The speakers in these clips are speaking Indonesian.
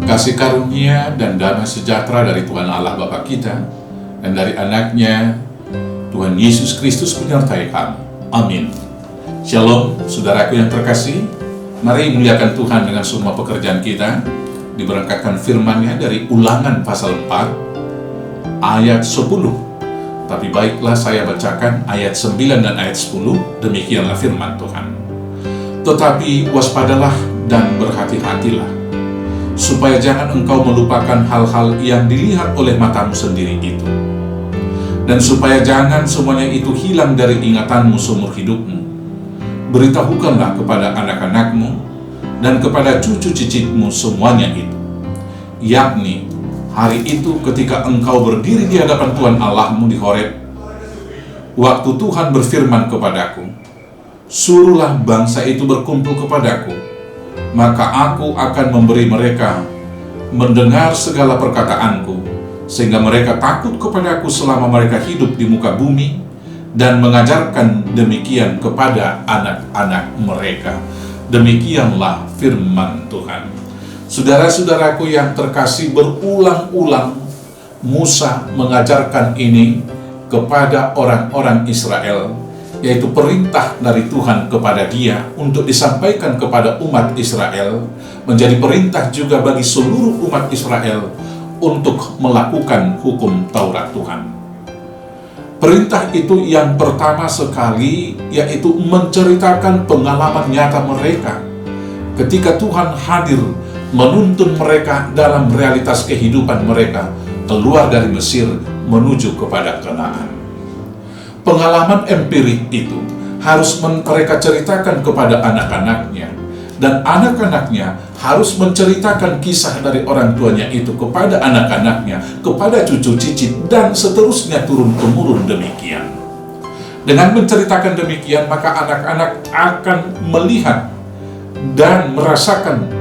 Kasih karunia dan damai sejahtera dari Tuhan Allah Bapa kita dan dari anaknya Tuhan Yesus Kristus menyertai kamu. Amin. Shalom, saudaraku yang terkasih. Mari muliakan Tuhan dengan semua pekerjaan kita. Diberangkatkan firman-Nya dari Ulangan pasal 4 ayat 10. Tapi baiklah saya bacakan ayat 9 dan ayat 10. Demikianlah firman Tuhan. Tetapi waspadalah dan berhati-hatilah, supaya jangan engkau melupakan hal-hal yang dilihat oleh matamu sendiri itu, dan supaya jangan semuanya itu hilang dari ingatanmu seumur hidupmu. Beritahukanlah kepada anak-anakmu dan kepada cucu cicitmu semuanya itu, yakni hari itu ketika engkau berdiri di hadapan Tuhan Allahmu di Horeb, waktu Tuhan berfirman kepadaku, suruhlah bangsa itu berkumpul kepadaku, maka aku akan memberi mereka mendengar segala perkataanku, sehingga mereka takut kepadaku selama mereka hidup di muka bumi, dan mengajarkan demikian kepada anak-anak mereka. Demikianlah firman Tuhan. Saudara-saudaraku yang terkasih, berulang-ulang Musa mengajarkan ini kepada orang-orang Israel, yaitu perintah dari Tuhan kepada dia untuk disampaikan kepada umat Israel, menjadi perintah juga bagi seluruh umat Israel untuk melakukan hukum Taurat Tuhan. Perintah itu yang pertama sekali yaitu menceritakan pengalaman nyata mereka ketika Tuhan hadir menuntun mereka dalam realitas kehidupan mereka keluar dari Mesir menuju kepada Kanaan. Pengalaman empirik itu harus mereka ceritakan kepada anak-anaknya, dan anak-anaknya harus menceritakan kisah dari orang tuanya itu kepada anak-anaknya, kepada cucu cicit, dan seterusnya turun-temurun demikian. Dengan menceritakan demikian, maka anak-anak akan melihat dan merasakan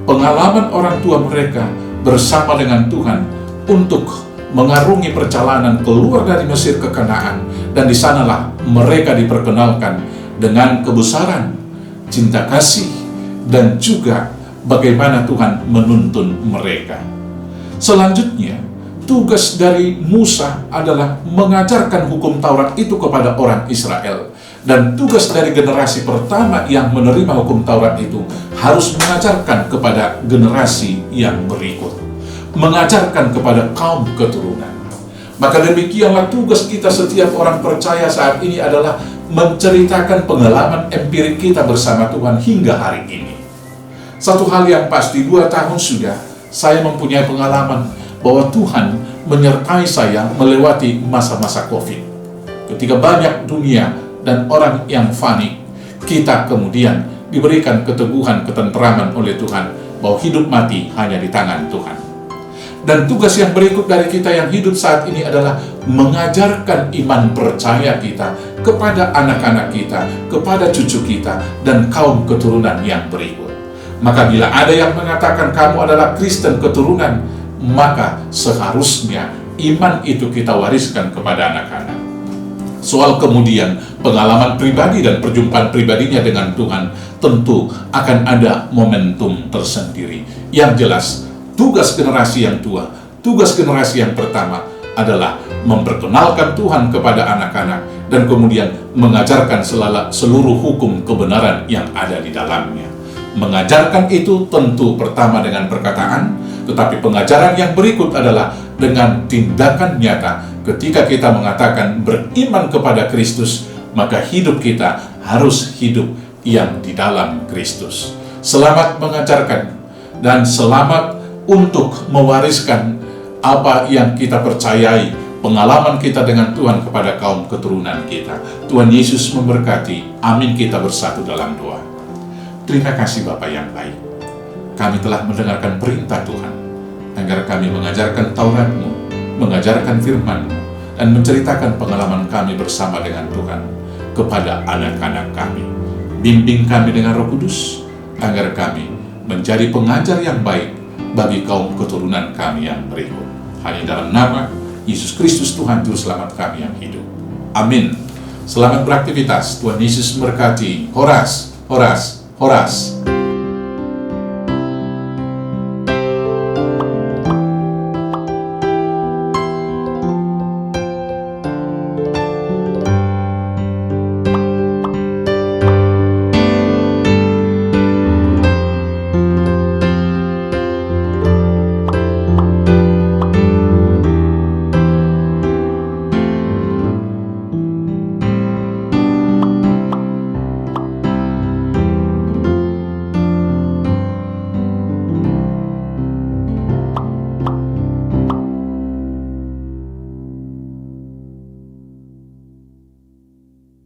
pengalaman orang tua mereka bersama dengan Tuhan untuk mengarungi perjalanan keluar dari Mesir ke Kanaan, dan di sanalah mereka diperkenalkan dengan kebesaran, cinta kasih, dan juga bagaimana Tuhan menuntun mereka. Selanjutnya, tugas dari Musa adalah mengajarkan hukum Taurat itu kepada orang Israel, dan tugas dari generasi pertama yang menerima hukum Taurat itu harus mengajarkan kepada generasi yang berikut, mengajarkan kepada kaum keturunan. Maka demikianlah tugas kita setiap orang percaya saat ini adalah menceritakan pengalaman empirik kita bersama Tuhan hingga hari ini. Satu hal yang pasti, 2 tahun sudah saya mempunyai pengalaman bahwa Tuhan menyertai saya melewati masa-masa COVID. Ketika banyak dunia dan orang yang panik, kita kemudian diberikan keteguhan, ketenteraman oleh Tuhan bahwa hidup mati hanya di tangan Tuhan. Dan tugas yang berikut dari kita yang hidup saat ini adalah mengajarkan iman percaya kita kepada anak-anak kita, kepada cucu kita, dan kaum keturunan yang berikut. Maka bila ada yang mengatakan kamu adalah Kristen keturunan, maka seharusnya iman itu kita wariskan kepada anak-anak. Soal kemudian pengalaman pribadi dan perjumpaan pribadinya dengan Tuhan, tentu akan ada momentum tersendiri. Yang jelas, tugas generasi yang tua, tugas generasi yang pertama adalah memperkenalkan Tuhan kepada anak-anak dan kemudian mengajarkan seluruh hukum kebenaran yang ada di dalamnya. Mengajarkan itu tentu pertama dengan perkataan, tetapi pengajaran yang berikut adalah dengan tindakan nyata. Ketika kita mengatakan beriman kepada Kristus, maka hidup kita harus hidup yang di dalam Kristus. Selamat mengajarkan dan selamat untuk mewariskan apa yang kita percayai, pengalaman kita dengan Tuhan kepada kaum keturunan kita. Tuhan Yesus memberkati. Amin. Kita bersatu dalam doa. Terima kasih Bapa yang baik. Kami telah mendengarkan perintah Tuhan, agar kami mengajarkan Taurat-Mu, mengajarkan firman-Mu, dan menceritakan pengalaman kami bersama dengan Tuhan kepada anak-anak kami. Bimbing kami dengan Roh Kudus, agar kami menjadi pengajar yang baik bagi kaum keturunan kami yang berikut. Hanya dalam nama Yesus Kristus Tuhan Juru Selamat kami yang hidup. Amin. Selamat beraktivitas. Tuhan Yesus memberkati. Horas, horas, horas.